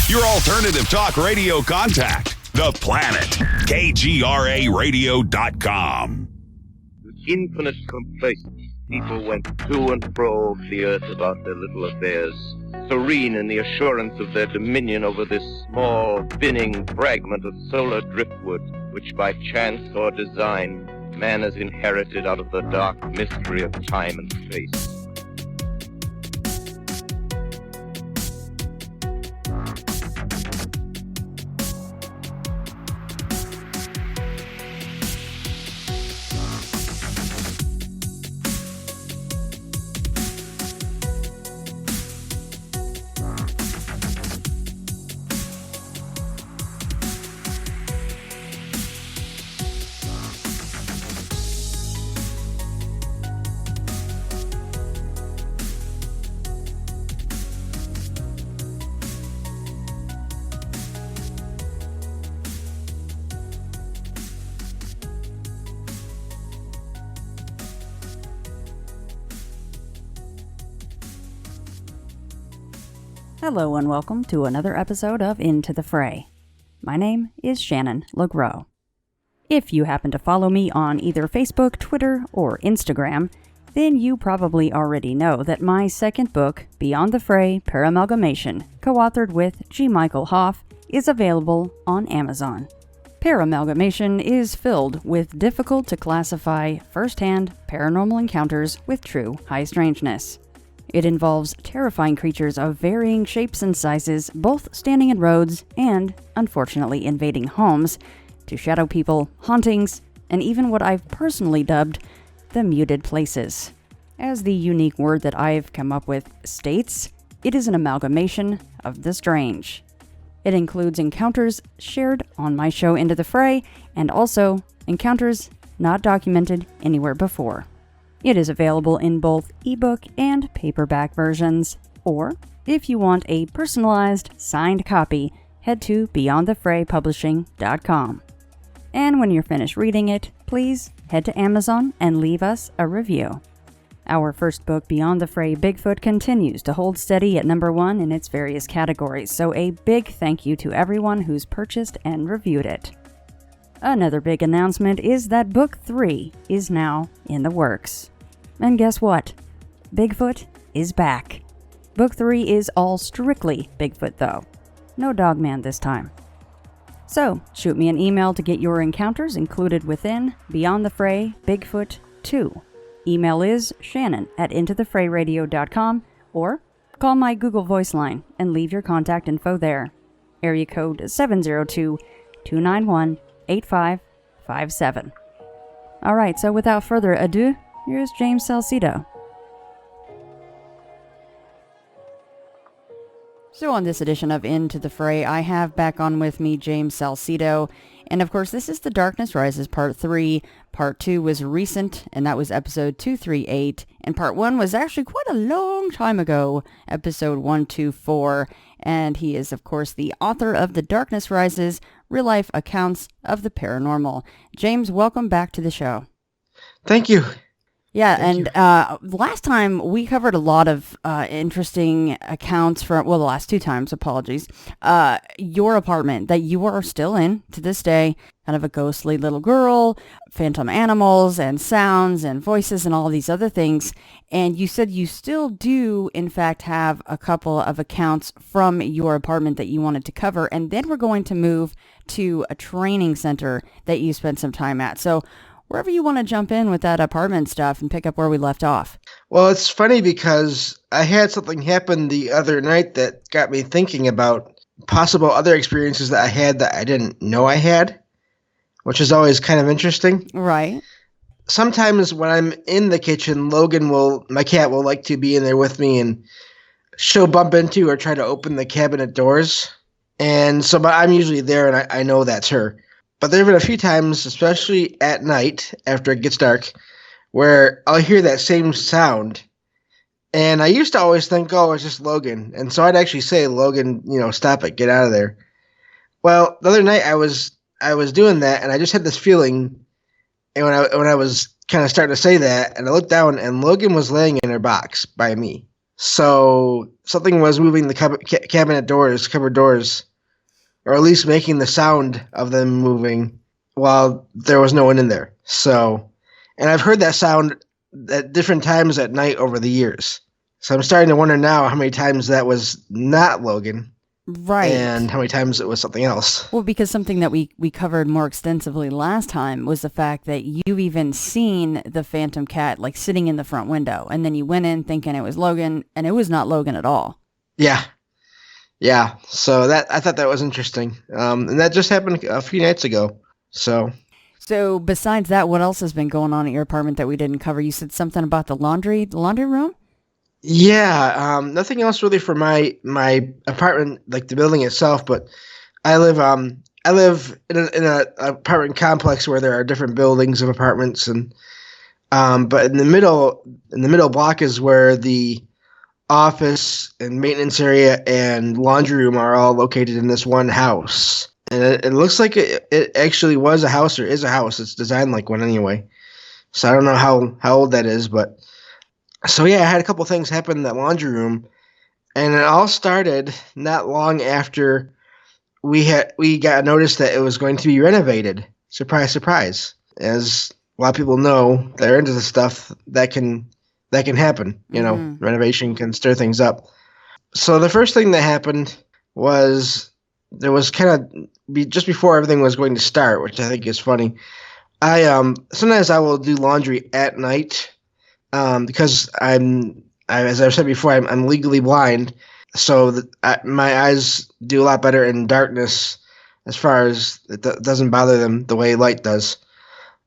Your alternative talk radio contact. The Planet. KGRAradio.com. With infinite complacence, people went to and fro the earth about their little affairs, serene in the assurance of their dominion over this small, spinning fragment of solar driftwood, which by chance or design, man has inherited out of the dark mystery of time and space. Hello and welcome to another episode of Into the Fray. My name is Shannon LeGros. If you happen to follow me on either Facebook, Twitter, or Instagram, then you probably already know that my second book, Beyond the Fray, Paramalgamation, co-authored with G. Michael Hoff, is available on Amazon. Paramalgamation is filled with difficult-to-classify, first-hand paranormal encounters with true high strangeness. It involves terrifying creatures of varying shapes and sizes, both standing in roads and, unfortunately, invading homes, to shadow people, hauntings, and even what I've personally dubbed the muted places. As the unique word that I've come up with states, it is an amalgamation of the strange. It includes encounters shared on my show Into the Fray, and also encounters not documented anywhere before. It is available in both ebook and paperback versions, or if you want a personalized, signed copy, head to beyondthefraypublishing.com. And when you're finished reading it, please head to Amazon and leave us a review. Our first book, Beyond the Fray Bigfoot, continues to hold steady at number 1 in its various categories, so a big thank you to everyone who's purchased and reviewed it. Another big announcement is that Book 3 is now in the works. And guess what? Bigfoot is back. Book 3 is all strictly Bigfoot, though. No Dogman this time. So, shoot me an email to get your encounters included within Beyond the Fray Bigfoot 2. Email is shannon@intothefrayradio.com, or call my Google Voice line and leave your contact info there. Area code 702-291-8557. Alright, so without further ado, here's James Salsido. So on this edition of Into the Fray, I have back on with me James Salsido. And of course, this is The Darkness Rises Part 3. Part 2 was recent, and that was episode 238. And Part 1 was actually quite a long time ago, episode 124. And he is, of course, the author of The Darkness Rises, Real-Life Accounts of the Paranormal. James, welcome back to the show. Thank you. Yeah, and last time we covered a lot of interesting accounts from, well, the last 2 times, apologies, your apartment that you are still in to this day, kind of a ghostly little girl, phantom animals and sounds and voices and all these other things. And you said you still do, in fact, have a couple of accounts from your apartment that you wanted to cover. And then we're going to move to a training center that you spent some time at. So wherever you want to jump in with that apartment stuff and pick up where we left off. Well, it's funny because I had something happen the other night that got me thinking about possible other experiences that I had that I didn't know I had, which is always kind of interesting. Right. Sometimes when I'm in the kitchen, my cat will like to be in there with me, and she'll bump into or try to open the cabinet doors. And so but I'm usually there, and I know that's her. But there have been a few times, especially at night after it gets dark, where I'll hear that same sound. And I used to always think, oh, it's just Logan. And so I'd actually say, Logan, stop it, get out of there. Well, the other night I was doing that, and I just had this feeling. And when I was kind of starting to say that, and I looked down, and Logan was laying in her box by me. So something was moving the cupboard doors, or at least making the sound of them moving while there was no one in there. So, and I've heard that sound at different times at night over the years. So I'm starting to wonder now how many times that was not Logan. Right. And how many times it was something else. Well, because something that we covered more extensively last time was the fact that you even seen the phantom cat like sitting in the front window, and then you went in thinking it was Logan, and it was not Logan at all. Yeah. Yeah. So I thought that was interesting. And that just happened a few nights ago. So besides that, what else has been going on at your apartment that we didn't cover? You said something about the laundry room? Yeah, nothing else really for my apartment, like the building itself. But I live in a apartment complex where there are different buildings of apartments, and but in the middle block is where the office and maintenance area and laundry room are all located in this one house. And it looks like it actually was a house or is a house. It's designed like one anyway. So I don't know how old that is, but. So yeah, I had a couple things happen in that laundry room, and it all started not long after we got a notice that it was going to be renovated. Surprise, surprise! As a lot of people know that are into the stuff that can happen. You know, renovation can stir things up. So the first thing that happened was there was just before everything was going to start, which I think is funny. Sometimes I will do laundry at night. Because as I've said before, I'm legally blind, so my eyes do a lot better in darkness as far as it doesn't bother them the way light does.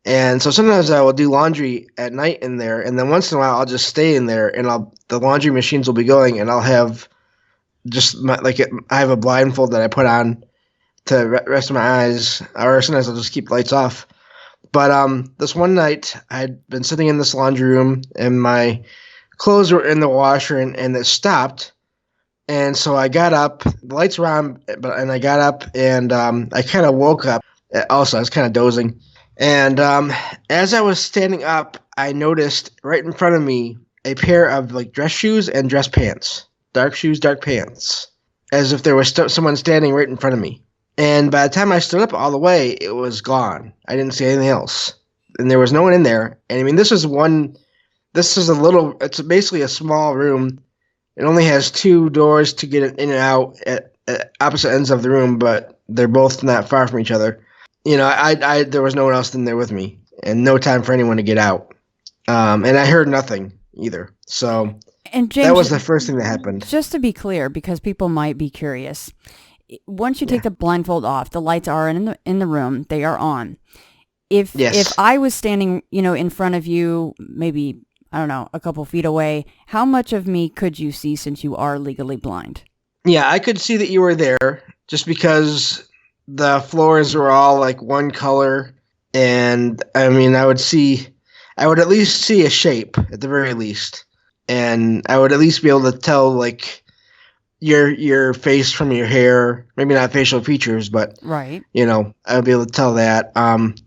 And so sometimes I will do laundry at night in there, and then once in a while I'll just stay in there, and the laundry machines will be going, and I'll have I have a blindfold that I put on to rest my eyes, or sometimes I'll just keep lights off. But this one night, I'd been sitting in this laundry room, and my clothes were in the washer, and it stopped. And so I got up. The lights were on, and I got up, and I kind of woke up. Also, I was kind of dozing. And as I was standing up, I noticed right in front of me a pair of like dress shoes and dress pants. Dark shoes, dark pants. As if there was someone standing right in front of me. And by the time I stood up all the way, it was gone. I didn't see anything else. And there was no one in there. And I mean, it's basically a small room. It only has 2 doors to get in and out at opposite ends of the room, but they're both not far from each other. You know, there was no one else in there with me, and no time for anyone to get out. And I heard nothing either. So and James, that was the first thing that happened. Just to be clear, because people might be curious. Once you take the blindfold off, the lights are in the room. They are on. If I was standing, in front of you, maybe, I don't know, a couple feet away, how much of me could you see since you are legally blind? Yeah, I could see that you were there just because the floors were all like one color. And I mean, I would at least see a shape at the very least. And I would at least be able to tell like your face from your hair, maybe not facial features, but right. I would be able to tell that. And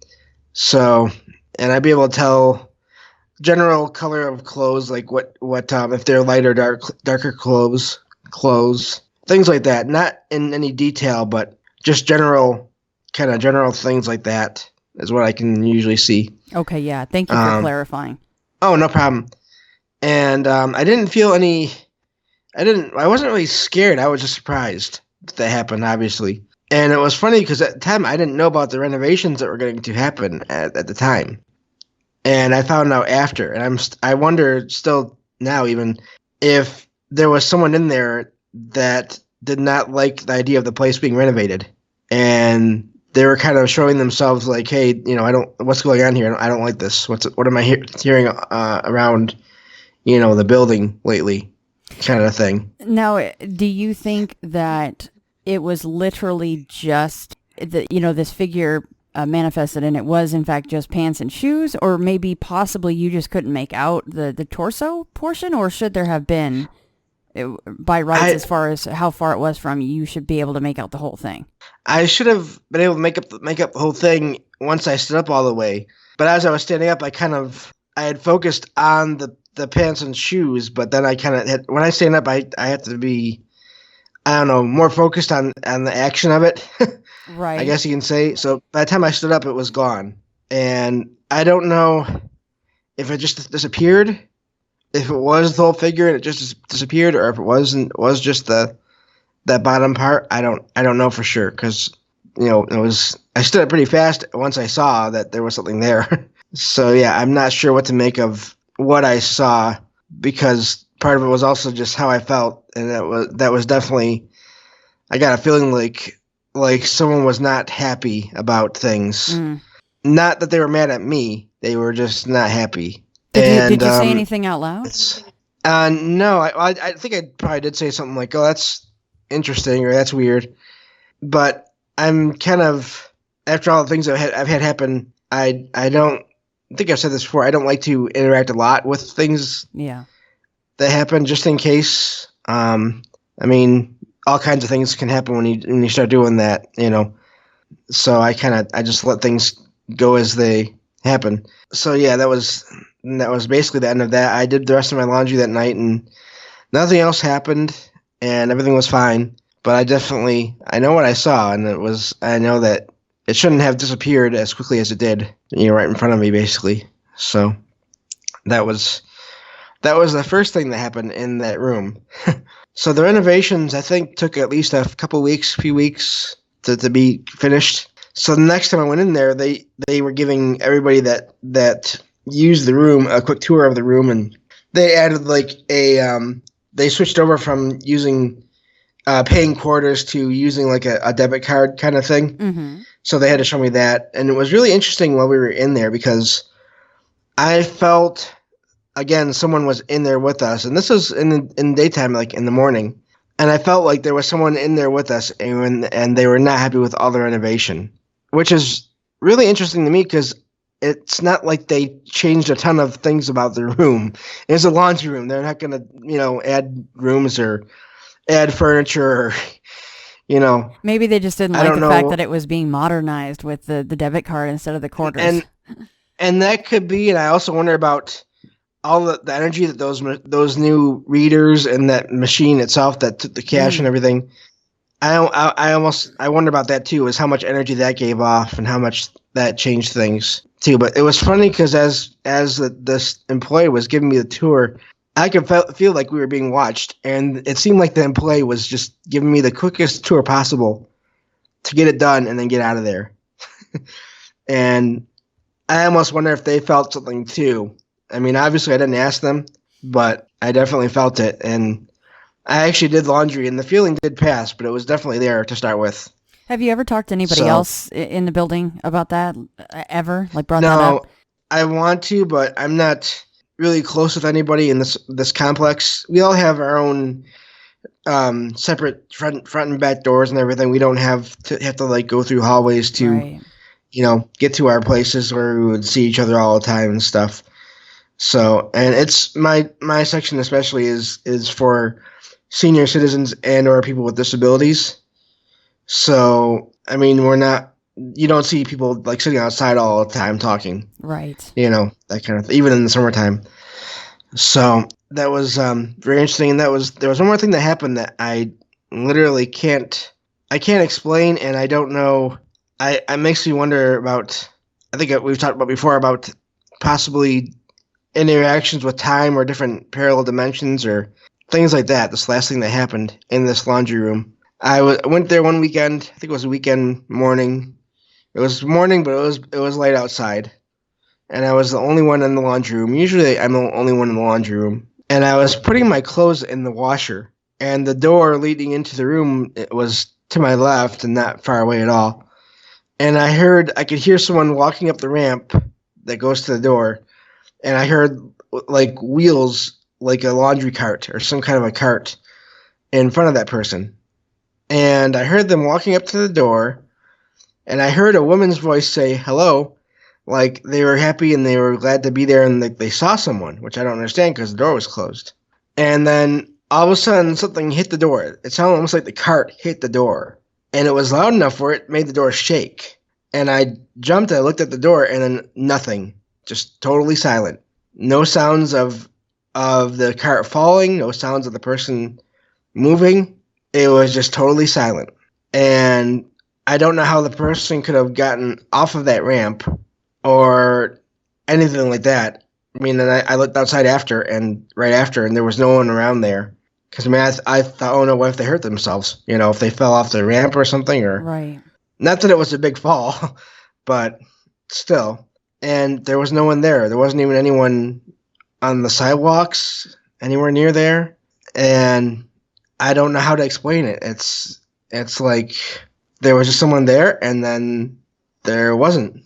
I'd be able to tell general color of clothes, like what if they're light or darker clothes, things like that. Not in any detail, but just general things like that is what I can usually see. Okay, yeah. Thank you for clarifying. Oh, no problem. And I didn't feel any. I wasn't really scared. I was just surprised that happened, obviously. And it was funny because at the time I didn't know about the renovations that were going to happen at the time. And I found out after. And I wonder still now even if there was someone in there that did not like the idea of the place being renovated. And they were kind of showing themselves like, hey, what's going on here? I don't like this. What am I hearing around, the building lately? Kind of thing. Now, do you think that it was literally just this figure manifested and it was in fact just pants and shoes, or maybe possibly you just couldn't make out the torso portion, or should there have been by rights as far as how far it was from you should be able to make out the whole thing? I should have been able to make up the whole thing once I stood up all the way, but as I was standing up, I had focused on the pants and shoes, but then I kind of when I stand up, I have to be, I don't know, more focused on the action of it. Right. I guess you can say. So by the time I stood up, it was gone, and I don't know if it just disappeared, if it was the whole figure and it just disappeared, or if it was just that bottom part. I don't know for sure, because I stood up pretty fast once I saw that there was something there. So yeah, I'm not sure what to make of what I saw, because part of it was also just how I felt, and that was definitely, I got a feeling like someone was not happy about things. Not that they were mad at me, they were just not happy. Did you say anything out loud? No, I think I probably did say something like, "Oh, that's interesting," or "That's weird." But I'm kind of, after all the things I've had happen, I don't think I've said this before. I don't like to interact a lot with things that happen, just in case. I mean, all kinds of things can happen when you start doing that, So I just let things go as they happen. So yeah, that was basically the end of that. I did the rest of my laundry that night, and nothing else happened, and everything was fine. But I know what I saw, and I know that it shouldn't have disappeared as quickly as it did, right in front of me, basically. So that was the first thing that happened in that room. So the renovations, I think, took at least a few weeks to be finished. So the next time I went in there, they were giving everybody that used the room a quick tour of the room, and they added they switched over from using paying quarters to using like a debit card kind of thing. Mm-hmm. So they had to show me that, and it was really interesting while we were in there, because I felt, again, someone was in there with us, and this was in the daytime, like in the morning, and I felt like there was someone in there with us, and they were not happy with all the renovation, which is really interesting to me, because it's not like they changed a ton of things about the room. It's a laundry room. They're not going to, add rooms or add furniture or, Maybe they just didn't like the fact that it was being modernized with the debit card instead of the quarters. And that could be, and I also wonder about all the energy that those new readers and that machine itself that took the cash and everything. I wonder about that too, is how much energy that gave off and how much that changed things too. But it was funny, because as this employee was giving me the tour, I could feel like we were being watched, and it seemed like the employee was just giving me the quickest tour possible to get it done and then get out of there. And I almost wonder if they felt something too. I mean, obviously I didn't ask them, but I definitely felt it, and I actually did laundry, and the feeling did pass, but it was definitely there to start with. Have you ever talked to anybody else in the building about that? Ever? Like brought that up? No, I want to, but I'm not really close with anybody in this complex. We all have our own separate front and back doors and everything. We don't have to like go through hallways to, get to our places where we would see each other all the time and stuff. So, and it's my section especially is for senior citizens and or people with disabilities. So, I mean, you don't see people like sitting outside all the time talking. Right. That kind of thing, even in the summertime. So that was very interesting. And there was one more thing that happened that I literally can't explain, and I don't know. It makes me wonder about, I think we've talked about before, about possibly interactions with time or different parallel dimensions or things like that. This last thing that happened in this laundry room. I went there one weekend. I think it was a weekend morning. It was morning, but it was light outside, and I was the only one in the laundry room. Usually, I'm the only one in the laundry room, and I was putting my clothes in the washer, and the door leading into the room, it was to my left and not far away at all. And I could hear someone walking up the ramp that goes to the door, and I heard like wheels, like a laundry cart or some kind of a cart in front of that person. And I heard them walking up to the door, and I heard a woman's voice say hello, like they were happy and they were glad to be there, and they saw someone, which I don't understand because the door was closed. And then all of a sudden something hit the door. It sounded almost like the cart hit the door, and it was loud enough where it made the door shake. And I jumped, I looked at the door, and then nothing, just totally silent. No sounds of of the cart falling, no sounds of the person moving. It was just totally silent. And I don't know how the person could have gotten off of that ramp or anything like that. I mean, and I looked outside right after, and there was no one around there. Because, I mean, I thought, oh no, what if they hurt themselves? You know, if they fell off the ramp or something, or Right. not that it was a big fall, but still. And there was no one there. There wasn't even anyone on the sidewalks anywhere near there. And I don't know how to explain it. It's like there was just someone there, and then there wasn't.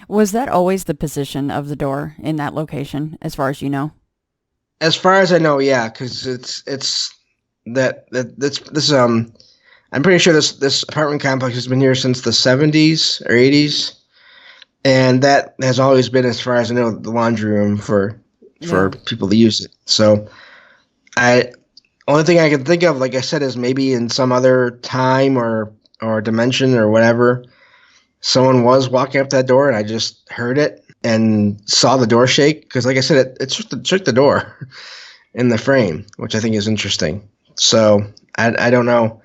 Was that always the position of the door in that location, as far as you know? As far as I know, yeah, because I'm pretty sure this apartment complex has been here since the 70s or 80s, and that has always been, as far as I know, the laundry room for people to use it. So, only thing I can think of, like I said, is maybe in some other time or dimension or whatever, someone was walking up that door, and I just heard it and saw the door shake. Because, like I said, it shook the door in the frame, which I think is interesting. So I don't know.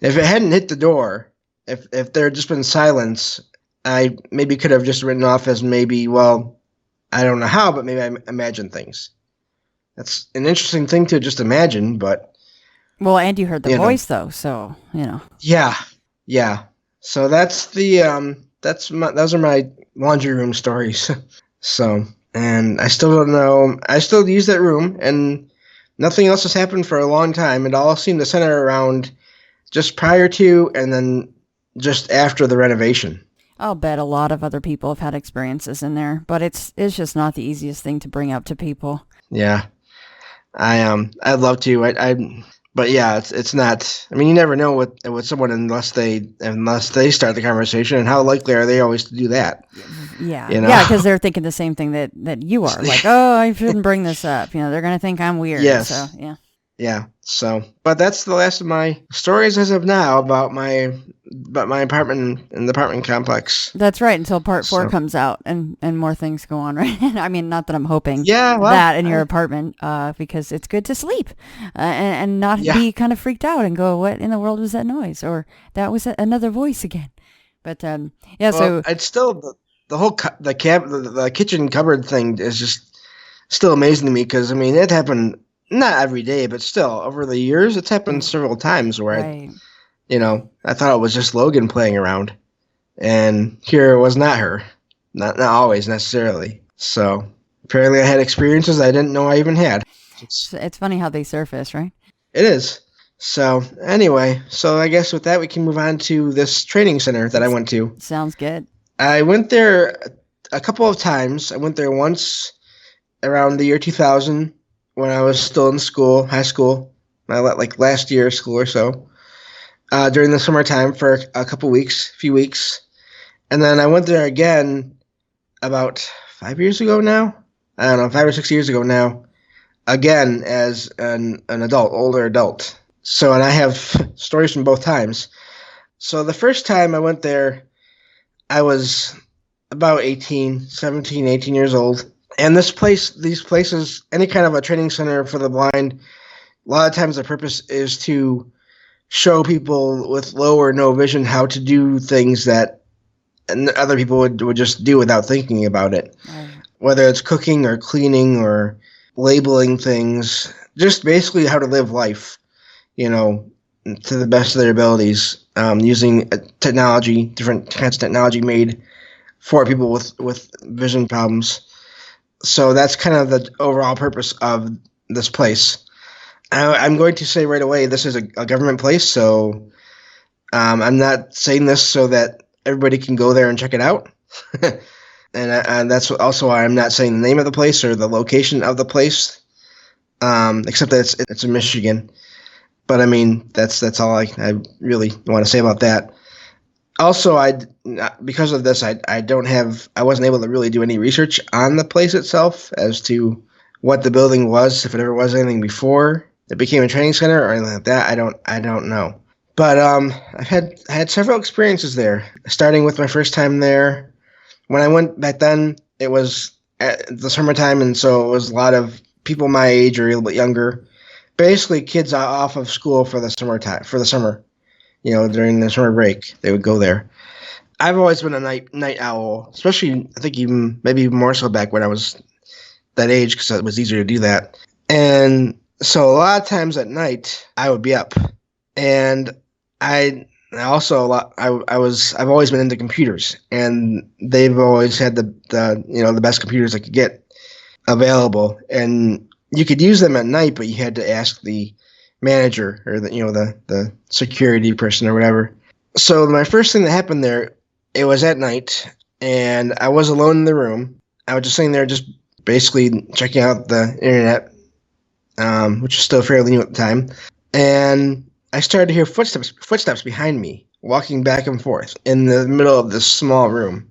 If it hadn't hit the door, if there had just been silence, I maybe could have just written off as maybe, well, I don't know how, but maybe I imagine things. That's an interesting thing to just imagine, but... Well, and you heard the voice, though, so, you know. Yeah. So that's those are my laundry room stories. So, and I still don't know. I still use that room, and nothing else has happened for a long time. It all seemed to center around just prior to and then just after the renovation. I'll bet a lot of other people have had experiences in there, but it's just not the easiest thing to bring up to people. Yeah, I'd love to. But yeah, it's not. I mean, you never know with someone unless they start the conversation, and how likely are they always to do that? Yeah, you know? Yeah, because they're thinking the same thing that you are. Like, oh, I shouldn't bring this up. You know, they're gonna think I'm weird. Yes. So yeah. Yeah. So, but that's the last of my stories as of now about my apartment in the apartment complex. That's right. Until part 4 comes out and more things go on, right? I mean, not that I'm hoping that in your apartment, because it's good to sleep and not be kind of freaked out and go, what in the world was that noise? Or that was another voice again. But so it's still the whole the kitchen cupboard thing is just still amazing to me, because I mean, it happened not every day, but still over the years it's happened several times where I thought it was just Logan playing around, and here it was not her, not always necessarily. So apparently I had experiences I didn't know I even had. It's funny how they surface, right? It is. So anyway, I guess with that we can move on to this training center that I went to. Sounds good. I went there a couple of times. I went there once around the year 2000 when I was still in school, high school, like last year of school or so, during the summertime for a few weeks. And then I went there again about 5 years ago now. I don't know, 5 or 6 years ago now, again as an adult, older adult. So, and I have stories from both times. So the first time I went there, I was about 17, 18 years old. And these places, any kind of a training center for the blind, a lot of times the purpose is to show people with low or no vision how to do things that other people would just do without thinking about it. Right. Whether it's cooking or cleaning or labeling things, just basically how to live life, to the best of their abilities, using technology, different kinds of technology made for people with vision problems. So that's kind of the overall purpose of this place. I'm going to say right away, this is a government place, so I'm not saying this so that everybody can go there and check it out. and that's also why I'm not saying the name of the place or the location of the place, except that it's in Michigan. But I mean, that's all I really want to say about that. Also, because of this, I wasn't able to really do any research on the place itself as to what the building was, if it ever was anything before it became a training center or anything like that. I don't know. But I had several experiences there, starting with my first time there. When I went back then, it was at the summertime, and so it was a lot of people my age or a little bit younger. Basically, kids are off of school for the summer. During the summer break, they would go there. I've always been a night owl, especially I think maybe even more so back when I was that age because it was easier to do that. And so a lot of times at night I would be up, and I've always been into computers, and they've always had the best computers I could get available, and you could use them at night, but you had to ask the manager or the security person or whatever. So my first thing that happened there, it was at night, and I was alone in the room. I was just sitting there, just basically checking out the internet, which was still fairly new at the time, and I started to hear footsteps behind me, walking back and forth in the middle of this small room,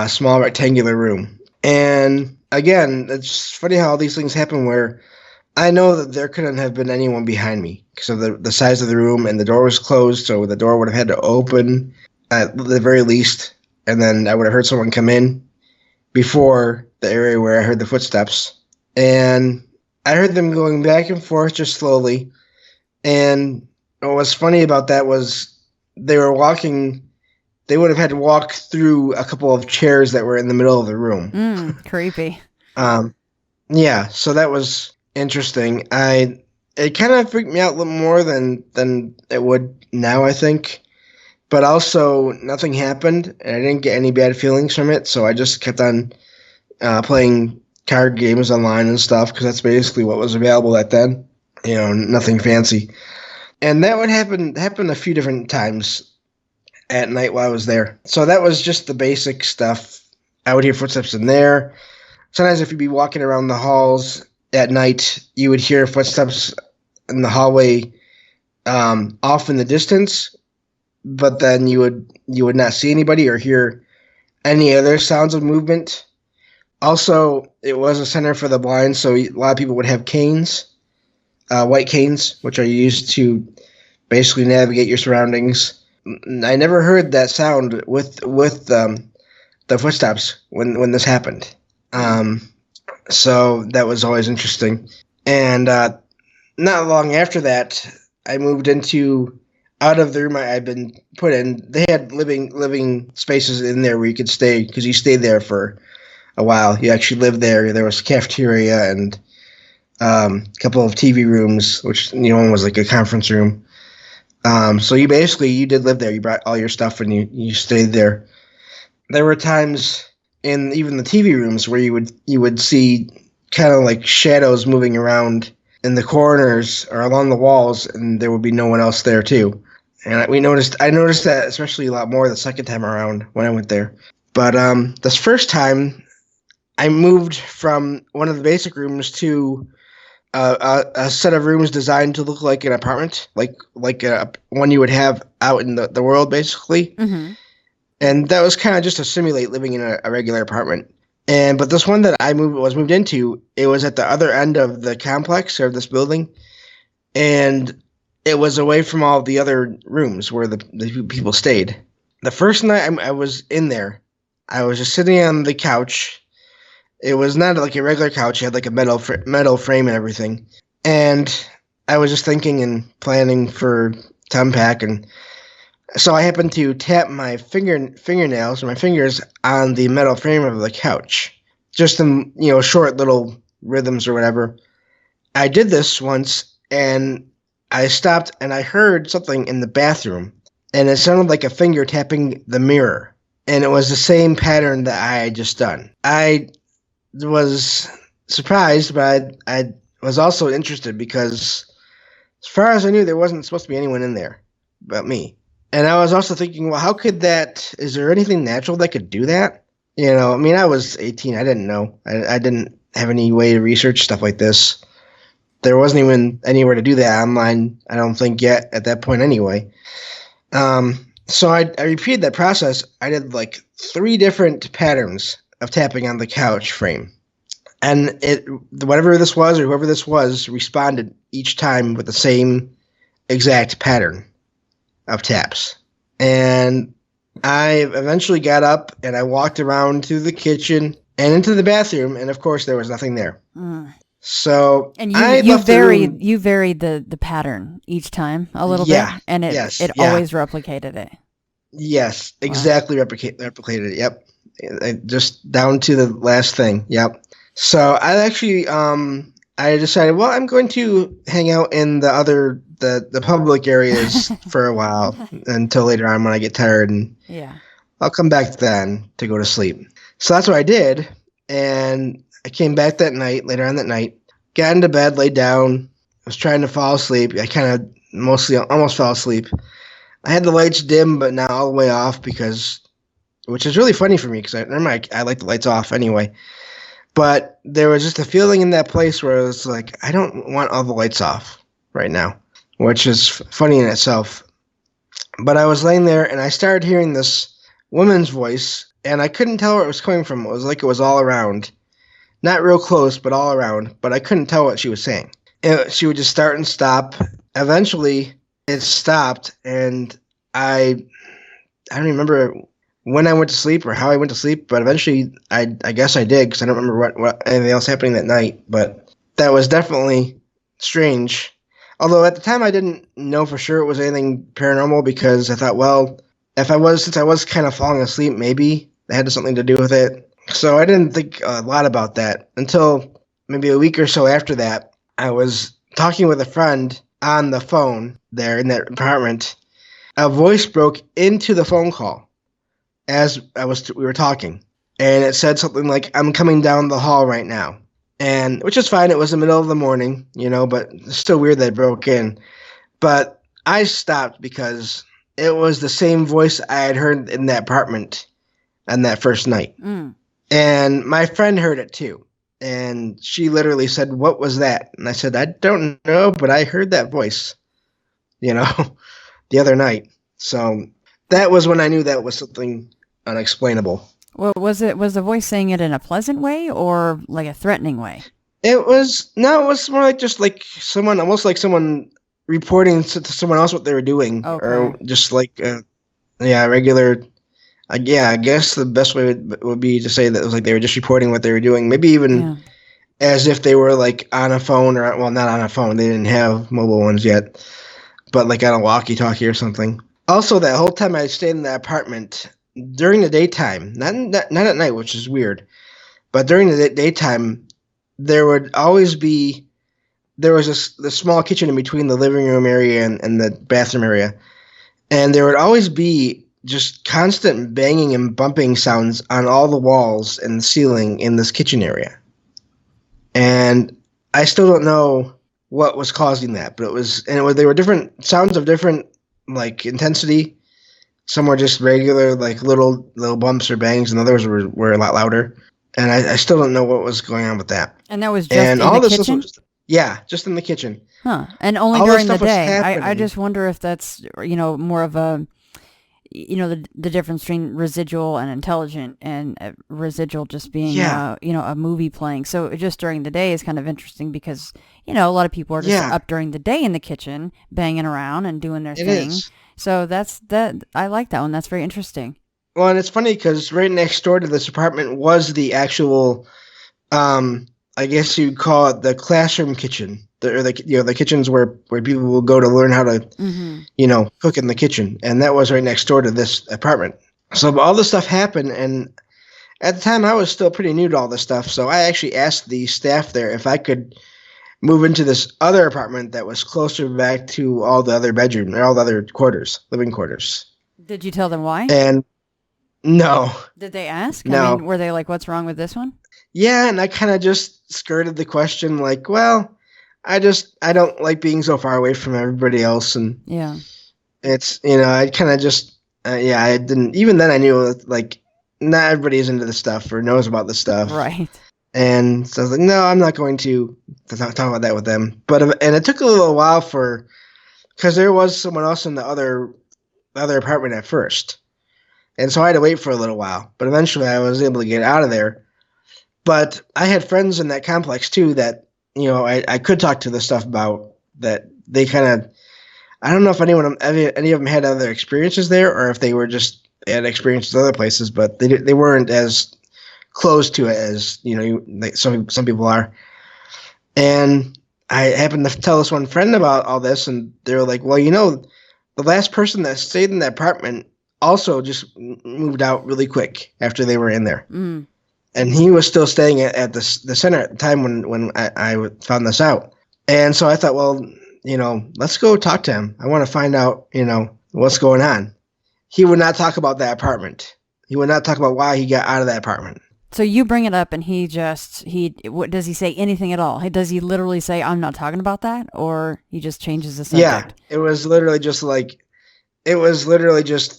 small rectangular room. And again, it's funny how all these things happen where I know that there couldn't have been anyone behind me because of the size of the room, and the door was closed, so the door would have had to open at the very least, and then I would have heard someone come in before the area where I heard the footsteps. And I heard them going back and forth just slowly. And what was funny about that was they would have had to walk through a couple of chairs that were in the middle of the room. Creepy. Yeah, so that was interesting. It kind of freaked me out a little more than it would now, I think. But also, nothing happened, and I didn't get any bad feelings from it, so I just kept on playing card games online and stuff, because that's basically what was available back then. Nothing fancy. And that would happen a few different times at night while I was there. So that was just the basic stuff. I would hear footsteps in there. Sometimes if you'd be walking around the halls at night, you would hear footsteps in the hallway off in the distance, but then you would not see anybody or hear any other sounds of movement. Also, it was a center for the blind, so a lot of people would have canes, white canes, which are used to basically navigate your surroundings. I never heard that sound with the footsteps when this happened. So that was always interesting. And not long after that, I moved out of the room I'd been put in. They had living spaces in there where you could stay, because you stayed there for a while. You actually lived there. There was a cafeteria and a couple of TV rooms, which one was like a conference room. So you did live there. You brought all your stuff and you stayed there. There were times in even the TV rooms where you would see kind of like shadows moving around in the corners or along the walls, and there would be no one else there too. And I noticed that especially a lot more the second time around when I went there. But this first time, I moved from one of the basic rooms to a set of rooms designed to look like an apartment, like one you would have out in the world, basically. Mm-hmm. And that was kind of just to simulate living in a regular apartment. But this one that I was moved into, it was at the other end of the complex or this building, and it was away from all the other rooms where the people stayed. The first night I was in there, I was just sitting on the couch. It was not like a regular couch. It had like a metal frame and everything. And I was just thinking and planning to unpack, and so I happened to tap my fingernails or my fingers on the metal frame of the couch, just in short little rhythms or whatever. I did this once, and I stopped, and I heard something in the bathroom, and it sounded like a finger tapping the mirror, and it was the same pattern that I had just done. I was surprised, but I was also interested because, as far as I knew, there wasn't supposed to be anyone in there but me. And I was also thinking, well, is there anything natural that could do that? I was 18. I didn't know. I didn't have any way to research stuff like this. There wasn't even anywhere to do that online, I don't think, yet at that point anyway. So I repeated that process. I did like 3 different patterns of tapping on the couch frame. And whatever this was or whoever this was responded each time with the same exact pattern of taps. And I eventually got up and I walked around to the kitchen and into the bathroom, and of course there was nothing there. So And I you left the room. varied the pattern each time a little Yeah. bit, and Yes. it Yeah. always replicated it. Yes. Wow. Exactly. Replicated it. Yep. Just down to the last thing. Yep. So I decided, well, I'm going to hang out in the public areas for a while until later on when I get tired, and Yeah. I'll come back then to go to sleep. So that's what I did, and I came back later on that night, got into bed, laid down, was trying to fall asleep. I kind of mostly almost fell asleep. I had the lights dim, but not all the way off which is really funny for me because I like the lights off anyway. But there was just a feeling in that place where it was like, I don't want all the lights off right now, which is funny in itself. But I was laying there and I started hearing this woman's voice, and I couldn't tell where it was coming from. It was like it was all around. Not real close, but all around. But I couldn't tell what she was saying. She would just start and stop. Eventually, it stopped, and I don't remember when I went to sleep or how I went to sleep, but eventually I guess I did because I don't remember what anything else happening that night. But that was definitely strange. Although at the time I didn't know for sure it was anything paranormal because I thought, well, since I was kind of falling asleep, maybe it had something to do with it. So I didn't think a lot about that until maybe a week or so after that. I was talking with a friend on the phone there in that apartment. A voice broke into the phone call as we were talking, and it said something like, "I'm coming down the hall right now," and which is fine. It was the middle of the morning, but it's still weird that it broke in. But I stopped because it was the same voice I had heard in that apartment on that first night, and my friend heard it too, and she literally said, "What was that?" And I said, "I don't know, but I heard that voice, the other night." So that was when I knew that was something unexplainable. Well, was the voice saying it in a pleasant way or like a threatening way? It was more like just like someone, almost like someone reporting to someone else what they were doing, Okay. or just like regular. Yeah, I guess the best way would be to say that it was like they were just reporting what they were doing. Maybe even as if they were like on a phone, or well, not on a phone. They didn't have mobile ones yet, but like on a walkie-talkie or something. Also, that whole time I stayed in that apartment during the daytime, not at night, which is weird, but during the daytime, there was the small kitchen in between the living room area and the bathroom area, and there would always be just constant banging and bumping sounds on all the walls and the ceiling in this kitchen area. And I still don't know what was causing that, but they were different sounds of different like intensity. Some were just regular like little bumps or bangs, and others were a lot louder. And I still don't know what was going on with that. And that was just in the kitchen? Just in the kitchen. Huh. And only all during the stuff was day. I happening. just wonder if that's, more of a, the difference between residual and intelligent, and residual just being, a movie playing. So just during the day is kind of interesting because, a lot of people are just up during the day in the kitchen, banging around and doing their thing. Is. So I like that one. That's very interesting. Well, and it's funny because right next door to this apartment was the actual, I guess you'd call it the classroom kitchen, the kitchens where people will go to learn how to, cook in the kitchen, and that was right next door to this apartment. So all this stuff happened, and at the time I was still pretty new to all this stuff, so I actually asked the staff there if I could move into this other apartment that was closer back to all the other living quarters. Did you tell them why? And no. Did they ask? No. I mean, were they like, what's wrong with this one? Yeah, and I kind of just skirted the question like, well, I don't like being so far away from everybody else. And it's, I kind of just, I didn't, even then I knew like not everybody's into this stuff or knows about this stuff. Right. And so I was like, no, I'm not going to talk about that with them. And it took a little while because there was someone else in the other apartment at first. And so I had to wait for a little while, but eventually I was able to get out of there. But I had friends in that complex too that, I could talk to this stuff about, that they kind of, I don't know if any of them had other experiences there or if they had experiences other places, but they weren't as close to it as, some people are. And I happened to tell this one friend about all this, and they were like, well, the last person that stayed in that apartment also just moved out really quick after they were in there. Mm. And he was still staying at the center at the time when I found this out. And so I thought, well, let's go talk to him. I want to find out, what's going on. He would not talk about that apartment. He would not talk about why he got out of that apartment. So you bring it up and what does he say anything at all? Does he literally say, I'm not talking about that? Or he just changes the subject? Yeah, it was literally just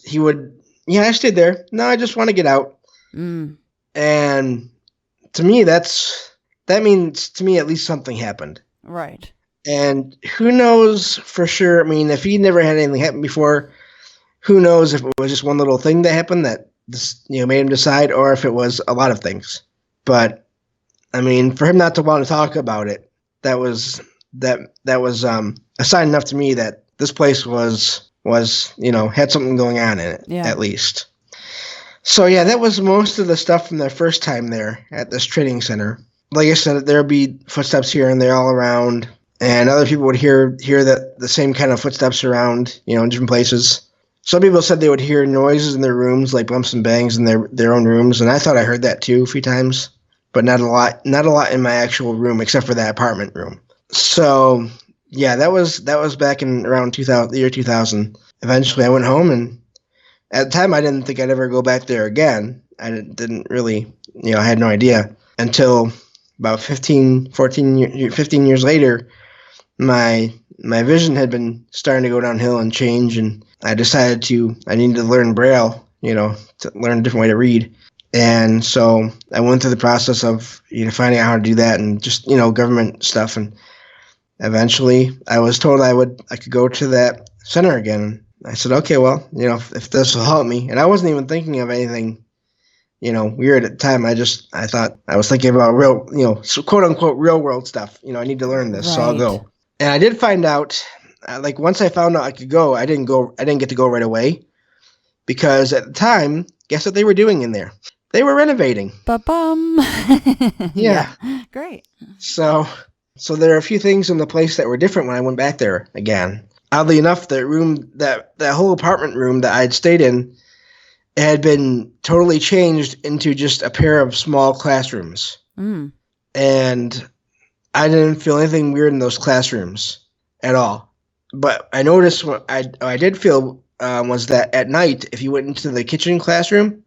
he would, I stayed there. No, I just want to get out. Mm. And to me, that means to me at least something happened. Right. And who knows for sure? I mean, if he never had anything happen before, who knows if it was just one little thing that happened that made him decide, or if it was a lot of things. But I mean, for him not to want to talk about it, that was a sign enough to me that this place was had something going on in it, at least. So yeah, that was most of the stuff from the first time there at this training center. Like I said, there would be footsteps here and there all around, and other people would hear that the same kind of footsteps around, in different places. Some people said they would hear noises in their rooms, like bumps and bangs in their own rooms, and I thought I heard that too a few times, but not a lot in my actual room, except for that apartment room. So yeah, that was back in around the year 2000. Eventually, I went home, and at the time, I didn't think I'd ever go back there again. I didn't really, I had no idea until about 15 years later. My vision had been starting to go downhill and change, and I decided I needed to learn Braille, to learn a different way to read. And so I went through the process of, finding out how to do that and just, government stuff. And eventually I was told I could go to that center again. I said, okay, well, if this will help me. And I wasn't even thinking of anything, weird at the time. I thought I was thinking about real, quote unquote real world stuff. I need to learn this, right. So I'll go. And I did find out, once I found out I could go, I didn't get to go right away, because at the time, guess what they were doing in there? They were renovating. Ba-bum. Yeah. Great. So there are a few things in the place that were different when I went back there again. Oddly enough, the room, that whole apartment room that I'd stayed in, had been totally changed into just a pair of small classrooms. Mm. And I didn't feel anything weird in those classrooms at all. But I noticed what I did feel was that at night, if you went into the kitchen classroom,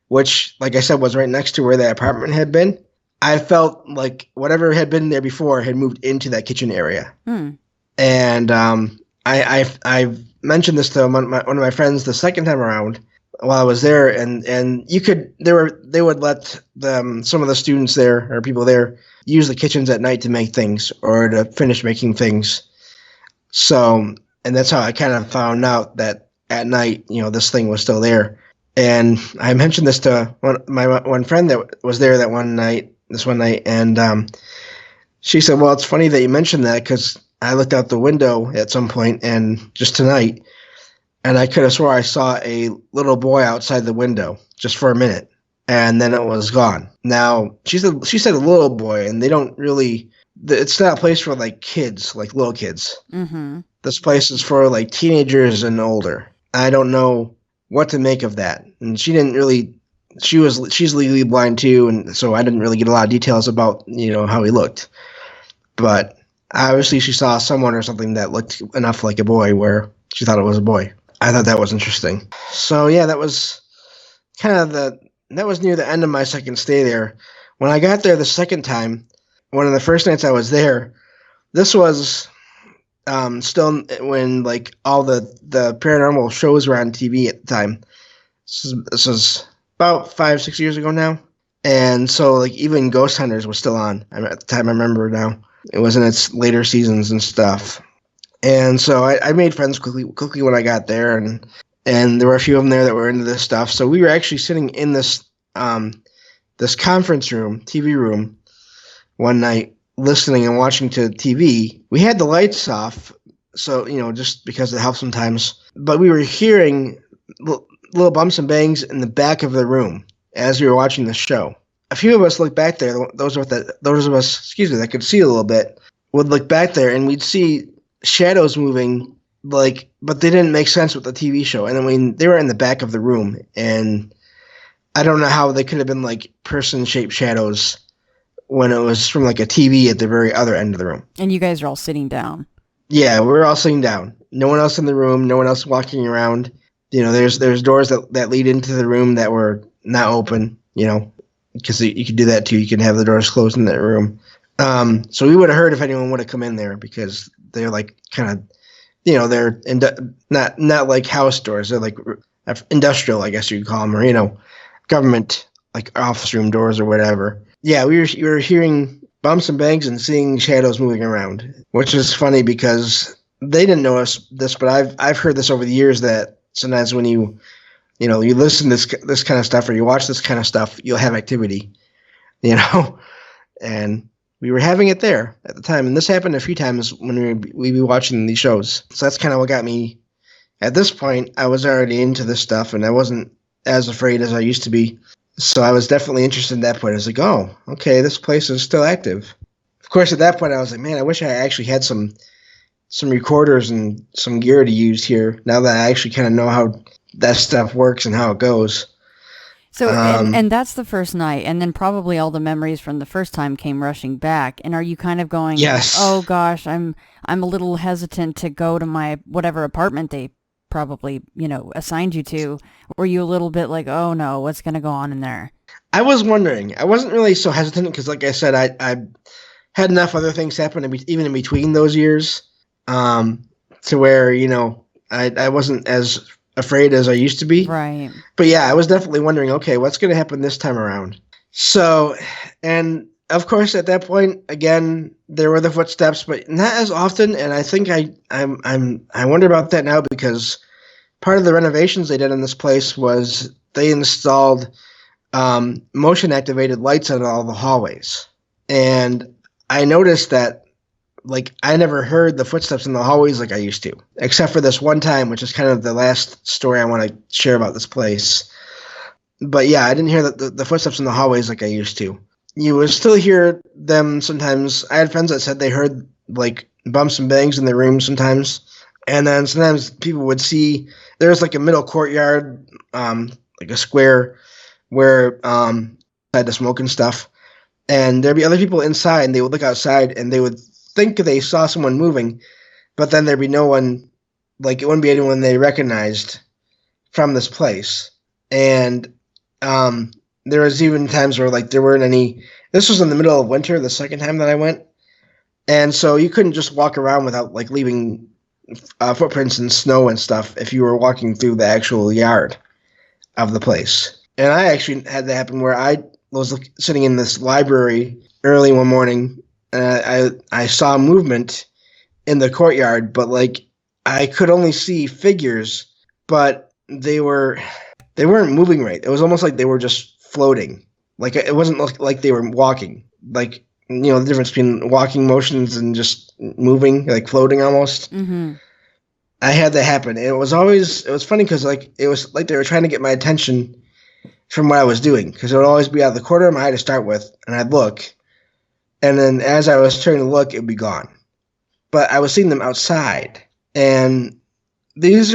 which, like I said, was right next to where the apartment had been, I felt like whatever had been there before had moved into that kitchen area. Mm. And I mentioned this to one of my friends the second time around while I was there, and they would let some of the students there or people there use the kitchens at night to make things or to finish making things. So, and that's how I kind of found out that at night, this thing was still there. And I mentioned this to one friend that was there this one night, and she said, well, it's funny that you mentioned that, because I looked out the window at some point, and just tonight, and I could have swore I saw a little boy outside the window just for a minute, and then it was gone. Now, she said a little boy, and they don't really, it's not a place for kids, little kids. Mm-hmm. This place is for teenagers and older. I don't know what to make of that. And she didn't really, she's legally blind too, and so I didn't really get a lot of details about, how he looked. But obviously she saw someone or something that looked enough like a boy where she thought it was a boy. I thought that was interesting. So yeah, that was that was near the end of my second stay there. When I got there the second time, one of the first nights I was there, this was still when all the paranormal shows were on TV at the time. This was about 5-6 years ago now, and so even Ghost Hunters was still on at the time. I remember now. It was in its later seasons and stuff. And so I made friends quickly when I got there, and there were a few of them there that were into this stuff. So we were actually sitting in this conference room, TV room, one night, listening and watching to TV. We had the lights off, so just because it helps sometimes. But we were hearing little bumps and bangs in the back of the room as we were watching the show. a few of us looked back there. Those of us, that could see a little bit, would look back there, and we'd see shadows moving, like, but they didn't make sense with the TV show. And I mean, they were in the back of the room, and I don't know how they could have been like person-shaped shadows when it was from like a TV at the very other end of the room. And you guys are all sitting down. Yeah, we were all sitting down. No one else in the room. No one else walking around. You know, there's doors that lead into the room that were not open. You know, because you could do that too. You can have the doors closed in that room. So we would have heard if anyone would have come in there, because they're like kind of, you know, they're not like house doors. They're like industrial, I guess you could call them, or, you know, government like office room doors or whatever. Yeah, we were hearing bumps and bangs and seeing shadows moving around, which is funny because they didn't know this, but I've heard this over the years, that sometimes when you listen to this kind of stuff, or you watch this kind of stuff, you'll have activity, you know, and we were having it there at the time. And this happened a few times when we'd be watching these shows. So that's kind of what got me. At this point, I was already into this stuff, and I wasn't as afraid as I used to be. So I was definitely interested at that point. I was like, oh, okay, this place is still active. Of course, at that point, I was like, man, I wish I actually had some recorders and some gear to use here, now that I actually kind of know how that stuff works and how it goes. So, and that's the first night, and then probably all the memories from the first time came rushing back. And are you kind of going, yes, oh gosh, I'm a little hesitant to go to my whatever apartment they probably, you know, assigned you to? Were you a little bit like, oh no, what's going to go on in there? I was wondering. I wasn't really so hesitant because, like I said, I had enough other things happen even in between those years, to where, you know, I wasn't as afraid as I used to be. Right. But yeah, I was definitely wondering, okay, what's going to happen this time around? So, and of course, at that point, again, there were the footsteps, but not as often. And I think I wonder about that now, because part of the renovations they did in this place was they installed motion activated lights on all the hallways. And I noticed that, like, I never heard the footsteps in the hallways like I used to, except for this one time, which is kind of the last story I want to share about this place. But yeah, I didn't hear the footsteps in the hallways like I used to. You would still hear them sometimes. I had friends that said they heard like bumps and bangs in their room sometimes. And then sometimes people would see there's like a middle courtyard, like a square where had the smoke and stuff. And there'd be other people inside, and they would look outside and they would think they saw someone moving, but then there'd be no one, like it wouldn't be anyone they recognized from this place. And there was even times where like there weren't any. This was in the middle of winter, the second time that I went, and so you couldn't just walk around without like leaving footprints in snow and stuff if you were walking through the actual yard of the place. And I actually had that happen where I was sitting in this library early one morning, and I saw movement in the courtyard, but like I could only see figures, but they weren't moving right. It was almost like they were just floating. Like it wasn't like they were walking. Like, you know, the difference between walking motions and just moving, like floating almost. Mm-hmm. I had that happen. It was funny because like it was like they were trying to get my attention from what I was doing, because it would always be out of the corner of my eye to start with, and I'd look, and then as I was turning to look, it would be gone. But I was seeing them outside, and these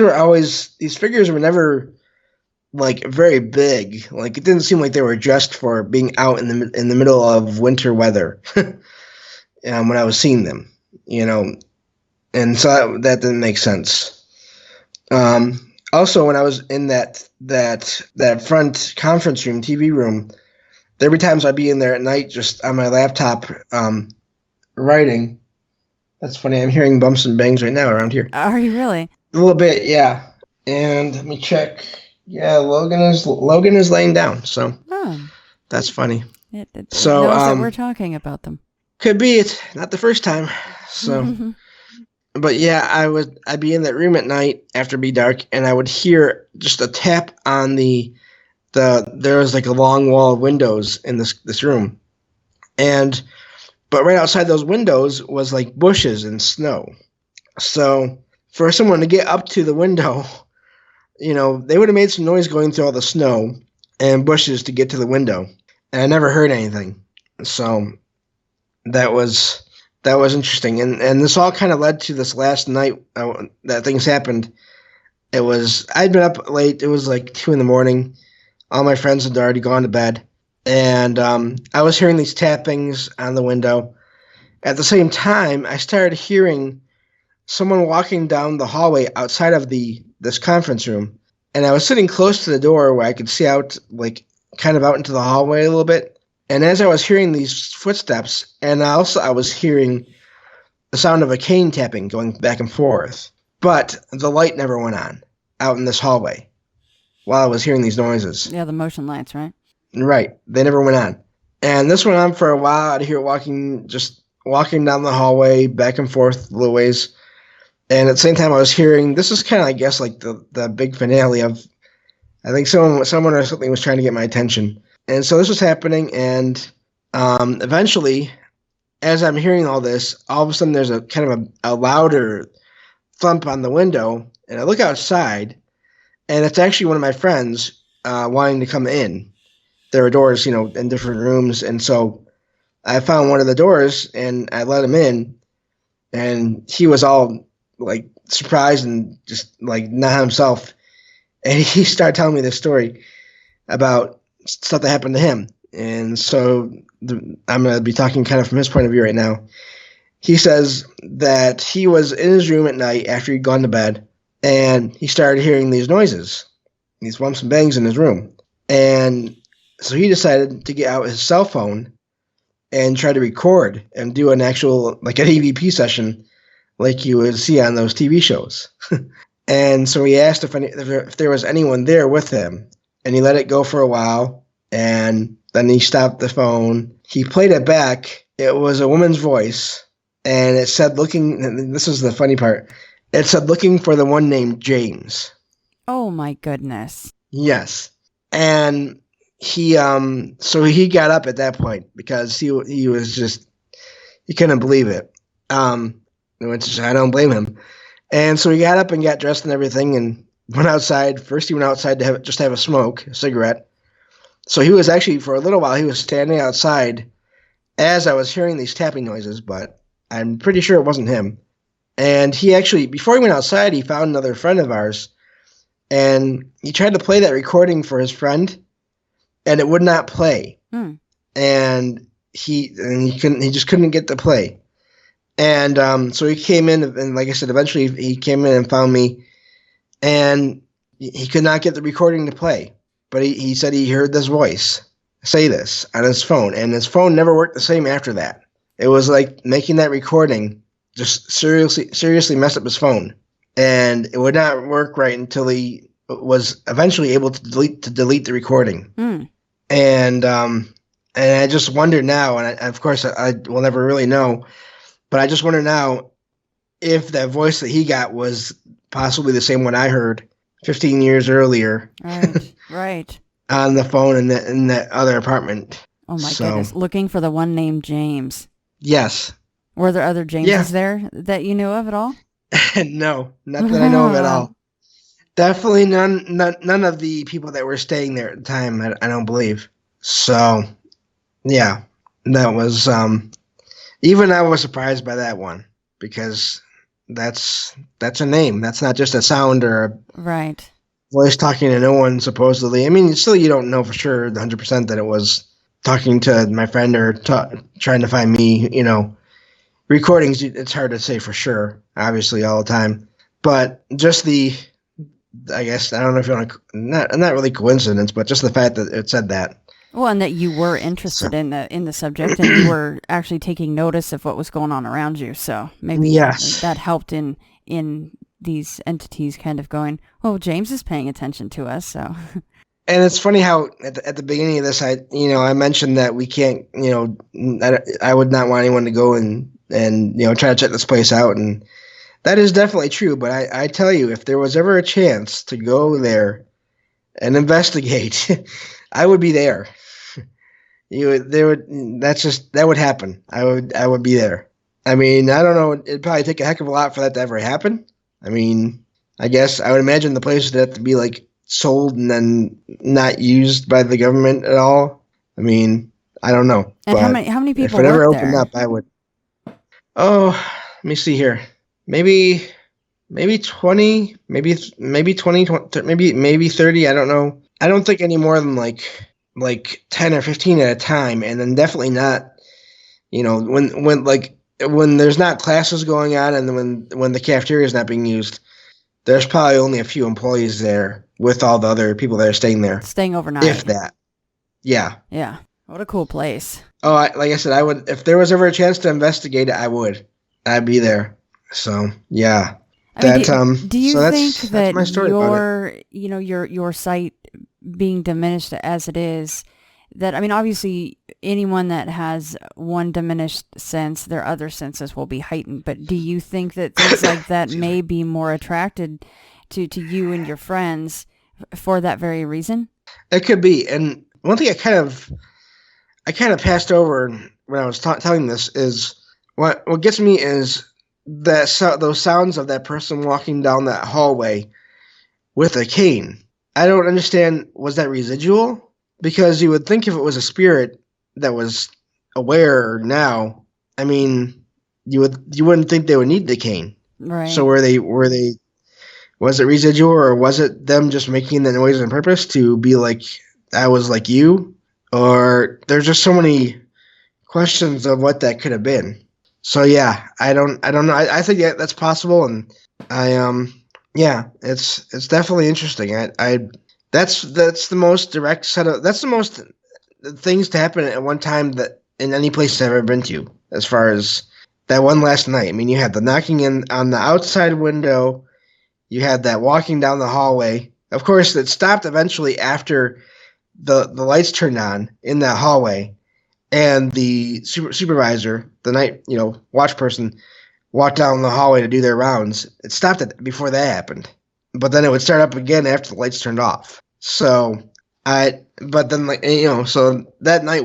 figures were never like very big. Like it didn't seem like they were dressed for being out in the middle of winter weather when I was seeing them, you know, and so that didn't make sense. Also, when I was in that front conference room, TV room, there'd be times I'd be in there at night just on my laptop writing. That's funny. I'm hearing bumps and bangs right now around here. Are you really? A little bit, yeah. And let me check. Yeah, Logan is laying down, so that's funny. It so knows that we're talking about them. Could be. It's not the first time. So. But yeah, I'd be in that room at night after it'd be dark, and I would hear just a tap on there was like a long wall of windows in this room. But right outside those windows was like bushes and snow. So for someone to get up to the window, you know, they would have made some noise going through all the snow and bushes to get to the window. and I never heard anything. So that was interesting, and this all kind of led to this last night that things happened. I'd been up late. It was like 2 a.m. All my friends had already gone to bed, and I was hearing these tappings on the window. At the same time, I started hearing someone walking down the hallway outside of this conference room, and I was sitting close to the door where I could see out, like, kind of out into the hallway a little bit. And as I was hearing these footsteps, and I was hearing the sound of a cane tapping going back and forth, but the light never went on out in this hallway while I was hearing these noises. Yeah, the motion lights, right? Right. They never went on. And this went on for a while. I'd hear it walking down the hallway back and forth a little ways. And at the same time, I was hearing, this is kind of, I guess, like the big finale of, I think someone or something was trying to get my attention. And so this was happening, and eventually, as I'm hearing all this, all of a sudden there's a kind of a louder thump on the window, and I look outside, and it's actually one of my friends wanting to come in. There are doors, in different rooms, and so I found one of the doors, and I let him in, and he was all, like, surprised and just, like, not himself. And he started telling me this story about stuff that happened to him. And so I'm going to be talking kind of from his point of view right now. He says that he was in his room at night after he'd gone to bed, and he started hearing these noises, these bumps and bangs in his room. And so he decided to get out his cell phone and try to record and do an actual, like, an EVP session like you would see on those TV shows. And so he asked if there was anyone there with him, and he let it go for a while, and then he stopped the phone. He played it back. It was a woman's voice, and it said, and this is the funny part, it said, looking for the one named James. Oh my goodness. Yes. And so he got up at that point because he was just, he couldn't believe it. Which I don't blame him. And so he got up and got dressed and everything and went outside. First he went outside to have a smoke, a cigarette. So he was actually, for a little while, he was standing outside as I was hearing these tapping noises, but I'm pretty sure it wasn't him. And he actually, before he went outside, he found another friend of ours, and he tried to play that recording for his friend, and it would not play. And he just couldn't get to play. And so he came in, and like I said, eventually he came in and found me, and he could not get the recording to play. But he said he heard this voice say this on his phone, and his phone never worked the same after that. It was like making that recording just seriously messed up his phone, and it would not work right until he was eventually able to delete the recording. And I just wonder now, and of course I will never really know, but I just wonder now if that voice that he got was possibly the same one I heard 15 years earlier. Right. On the phone in that other apartment. Oh my goodness. Looking for the one named James. Yes. Were there other Jameses there that you knew of at all? No, not that I know of at all. Definitely none of the people that were staying there at the time, I don't believe. So, yeah, that was, even I was surprised by that one, because that's a name. That's not just a sound or a voice talking to no one, supposedly. I mean, still you don't know for sure, 100% that it was talking to my friend or trying to find me, Recordings, it's hard to say for sure, obviously, all the time. But just I guess, I don't know if you want to, not really coincidence, but just the fact that it said that. Well, and that you were interested in the subject, and you were actually taking notice of what was going on around you. So maybe that helped in these entities kind of going, well, James is paying attention to us, so. And it's funny how at the beginning of this, I mentioned that we can't, I would not want anyone to go and try to check this place out, and that is definitely true. But I tell you, if there was ever a chance to go there and investigate, I would be there. That would happen. I would be there. I mean, I don't know. It'd probably take a heck of a lot for that to ever happen. I mean, I guess I would imagine the place would have to be like sold and then not used by the government at all. I mean, I don't know. And but how many people if it ever work opened there? up, I would. Oh, let me see here. Maybe 20, maybe 20, maybe 30. I don't know. I don't think any more than like 10 or 15 at a time, and then definitely not. When there's not classes going on, and when the cafeteria is not being used, there's probably only a few employees there with all the other people that are staying there, Staying overnight. if that. Yeah. Yeah. What a cool place. Oh, like I said, I would if there was ever a chance to investigate it, I would. I'd be there. So yeah. I mean, do you So think that's that my story about it. your site being diminished as it is, that, I mean, obviously anyone that has one diminished sense, their other senses will be heightened, but do you think that things like that may be more attracted to you and your friends for that very reason? It could be. And one thing I kind of passed over when I was telling this is what gets me is those sounds of that person walking down that hallway with a cane. I don't understand. Was that residual? Because you would think if it was a spirit that was aware now, I mean, you wouldn't think they would need the cane. Right. So was it residual, or was it them just making the noise on purpose to be like, I was like you? Or there's just so many questions of what that could have been. So yeah, I don't know. I think that's possible, and yeah, it's definitely interesting. That's the most direct that's the most things to happen at one time that in any place I've ever been to, as far as that one last night. I mean, you had the knocking in on the outside window, you had that walking down the hallway. Of course, it stopped eventually after the lights turned on in that hallway, and the supervisor, the night watch person, walked down the hallway to do their rounds. It stopped it before that happened, but then it would start up again after the lights turned off. So but then so that night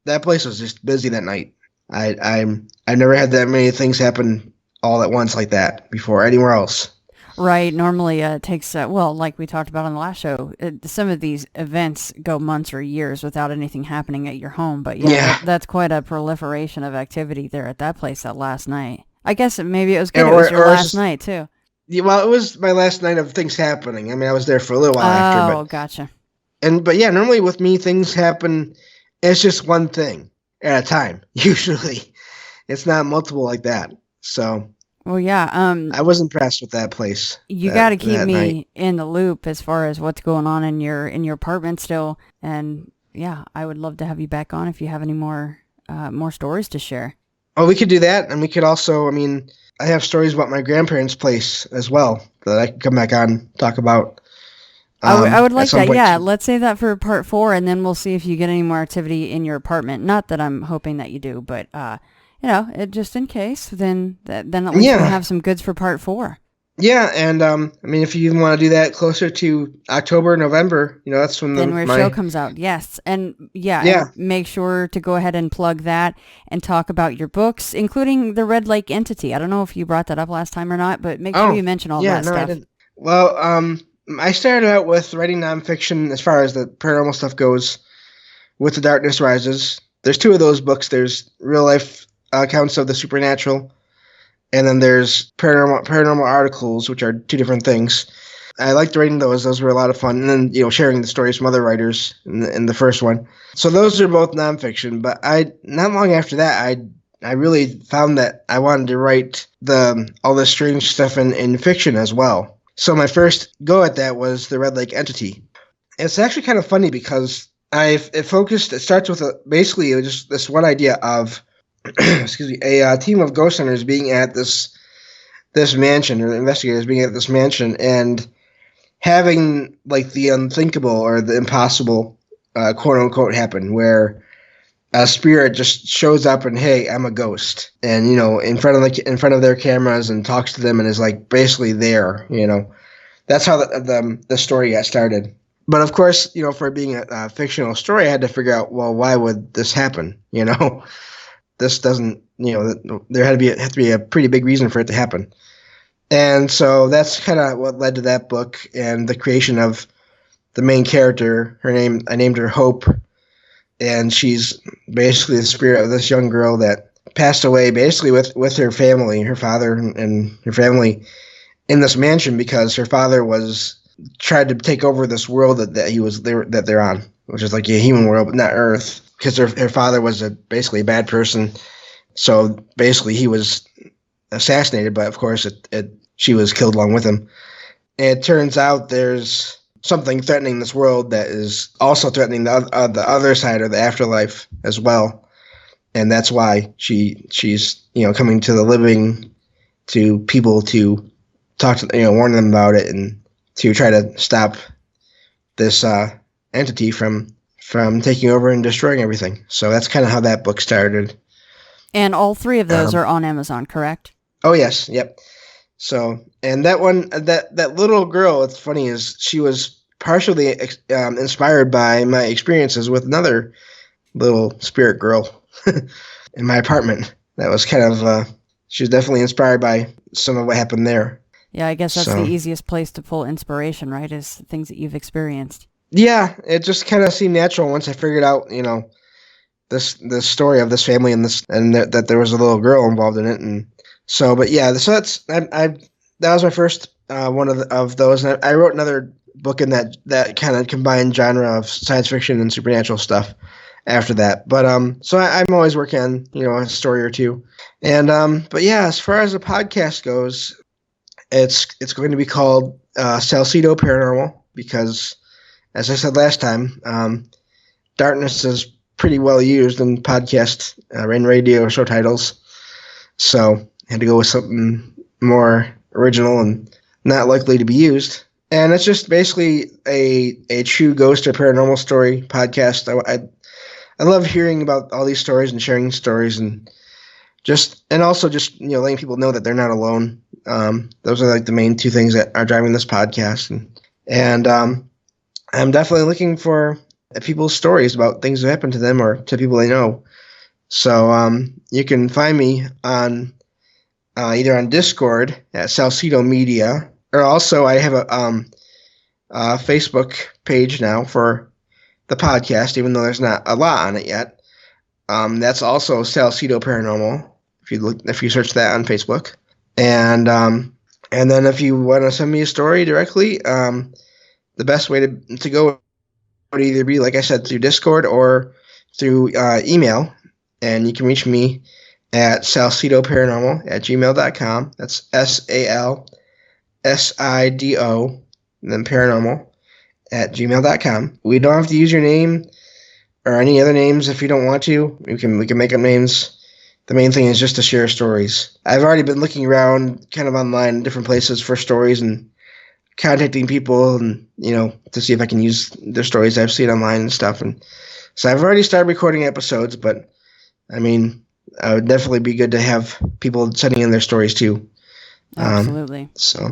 that place was just busy that night. I've never had that many things happen all at once like that before anywhere else. Right. Normally it takes, like we talked about on the last show, some of these events go months or years without anything happening at your home. But yeah. That's quite a proliferation of activity there at that place that last night. I guess maybe it was good. It was your last night too. Yeah, well, it was my last night of things happening. I mean, I was there for a little while after. Oh, gotcha. But yeah, normally with me, things happen. It's just one thing at a time. Usually, it's not multiple like that. So. Well, yeah. I was impressed with that place. You got to keep me in the loop as far as what's going on in your apartment still. And yeah, I would love to have you back on if you have any more stories to share. Oh, we could do that, and we could also. I mean, I have stories about my grandparents' place as well that I can come back on and talk about. I would like that. Yeah, let's save that for part 4, and then we'll see if you get any more activity in your apartment. Not that I'm hoping that you do, but just in case, then at least we'll have some goods for part 4. Yeah, and I mean, if you even want to do that closer to October, November, that's when my show comes out. Yes, and and make sure to go ahead and plug that and talk about your books, including the Red Lake Entity. I don't know if you brought that up last time or not, but make sure you mention all that stuff. I didn't. Well, I started out with writing nonfiction as far as the paranormal stuff goes with The Darkness Rises. There's 2 of those books. There's real life accounts of the supernatural, and then there's paranormal articles, which are 2 different things. I liked writing those. Those were a lot of fun. And then, sharing the stories from other writers in the first one. So those are both nonfiction. But not long after that, I really found that I wanted to write all this strange stuff in fiction as well. So my first go at that was the Red Lake Entity. It's actually kind of funny because it starts with basically just this one idea of a team of ghost hunters being at this mansion, or investigators being at this mansion, and having like the unthinkable or the impossible, quote unquote, happen, where a spirit just shows up and, hey, I'm a ghost, and in front of their cameras and talks to them and is like basically there. That's how the story got started. But of course, for being a fictional story, I had to figure out, well, why would this happen? This doesn't, there had to be a pretty big reason for it to happen. And so that's kind of what led to that book and the creation of the main character. I named her Hope, and she's basically the spirit of this young girl that passed away basically with her family, her father and her family in this mansion because her father was tried to take over this world that they're on, which is like a human world, but not Earth, because her father was basically a bad person. So basically, he was assassinated, but of course, she was killed along with him. And it turns out there's something threatening this world that is also threatening the other side of the afterlife as well, and that's why she's coming to the living, to people to talk to, warn them about it and to try to stop this entity from taking over and destroying everything. So that's kind of how that book started. And all three of those are on Amazon, correct? Oh, yes. Yep. So, and that one, that little girl, it's funny, is she was partially inspired by my experiences with another little spirit girl in my apartment. That was kind of, she was definitely inspired by some of what happened there. Yeah, I guess that's the easiest place to pull inspiration, right, is things that you've experienced. Yeah, it just kind of seemed natural once I figured out, this story of this family and that there was a little girl involved in it, and so. But yeah, so that was my first one of those, and I wrote another book in that kind of combined genre of science fiction and supernatural stuff after that. But so I'm always working on a story or two, and but yeah, as far as the podcast goes, it's going to be called Salsido Paranormal because, as I said last time, darkness is pretty well used in podcast and radio show titles, so I had to go with something more original and not likely to be used. And it's just basically a true ghost or paranormal story podcast. I love hearing about all these stories and sharing stories and also letting people know that they're not alone. Those are like the main two things that are driving this podcast, and I'm definitely looking for people's stories about things that happened to them or to people they know. So you can find me on either on Discord at Salsido Media, or also I have a Facebook page now for the podcast, even though there's not a lot on it yet. That's also Salsido Paranormal if you search that on Facebook. And then if you want to send me a story directly, the best way to go would either be, like I said, through Discord or through email. And you can reach me at salsidoparanormal@gmail.com. That's SALSIDO, and then paranormal@gmail.com. We don't have to use your name or any other names if you don't want to. We can make up names. The main thing is just to share stories. I've already been looking around kind of online in different places for stories and contacting people and, to see if I can use their stories I've seen online and stuff. And so I've already started recording episodes, but I mean, it would definitely be good to have people sending in their stories too. Absolutely. So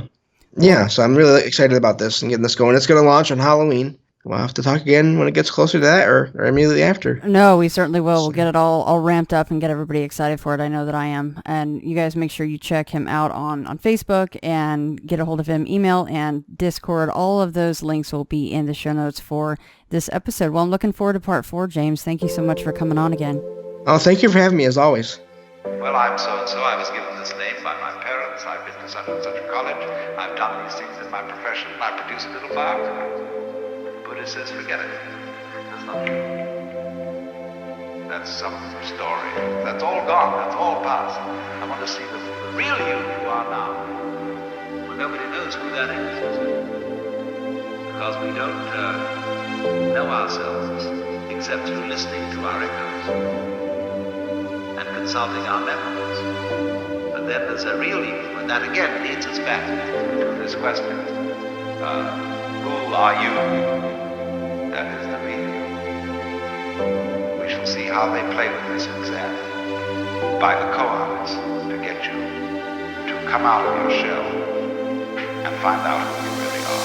I'm really excited about this and getting this going. It's going to launch on Halloween. We'll have to talk again when it gets closer to that or immediately after. No, we certainly will. We'll get it all ramped up and get everybody excited for it. I know that I am. And you guys make sure you check him out on Facebook and get a hold of him. Email and Discord. All of those links will be in the show notes for this episode. Well, I'm looking forward to part 4, James. Thank you so much for coming on again. Oh, thank you for having me, as always. Well, I'm so-and-so. I was given this name by my parents. I've been to such and such a college. I've done these things in my profession. I produce a little biography. Buddha says, forget it. There's nothing. That's some story. That's all gone. That's all past. I want to see the real you are now. Well, nobody knows who that is. Because we don't know ourselves except through listening to our echoes and consulting our memories. But then there's a real you, and that again leads us back to this question. Who are you? That is the real you. We shall see how they play with this exam by the koans to get you to come out of your shell and find out who you really are.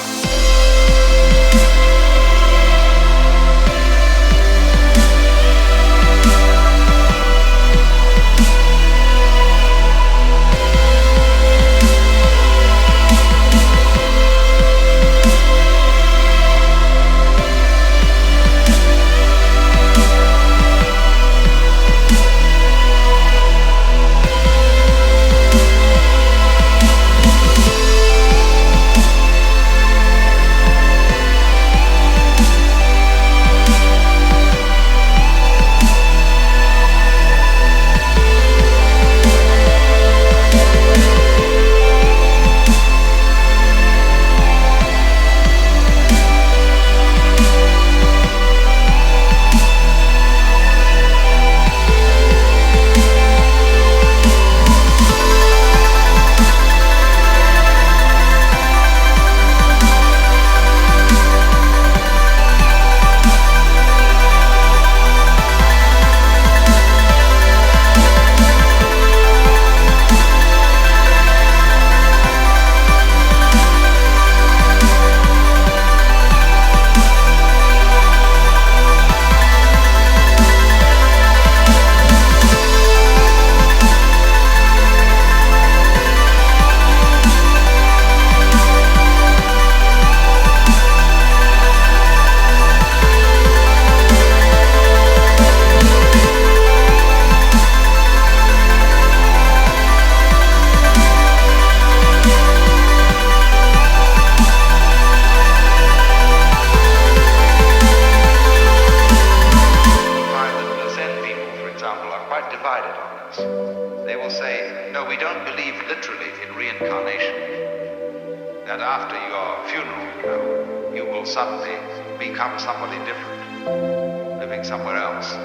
will suddenly become somebody different, living somewhere else.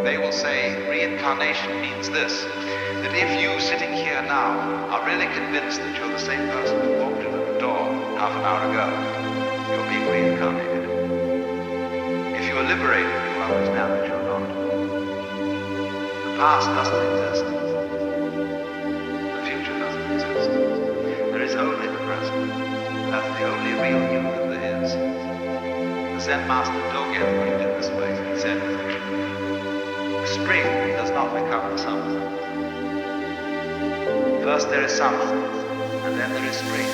They will say reincarnation means this, that if you sitting here now are really convinced that you're the same person who walked in the door half an hour ago, you're being reincarnated. If you are liberated, you understand that you're not. The past doesn't exist. The future doesn't exist. There is only the present. That's the only real you that there is. The Zen master Dogen put it in this way. He said, spring does not become the summer. First there is summer, and then there is spring.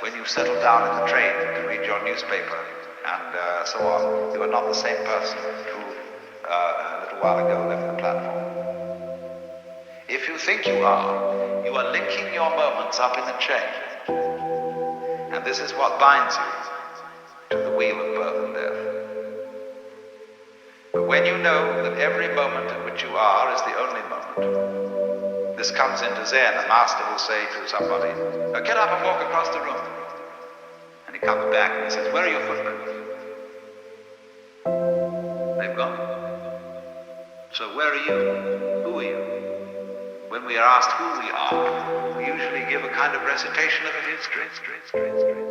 When you settle down in the train to read your newspaper and so on, you are not the same person who a little while ago left the platform. If you think you are linking your moments up in a chain. And this is what binds you to the wheel of birth and death. But when you know that every moment in which you are is the only moment, this comes into Zen. A master will say to somebody, get up and walk across the room. And he comes back and he says, where are your footprints? They've gone. So where are you? Who are you? When we are asked who we are, we usually give a kind of recitation of a history.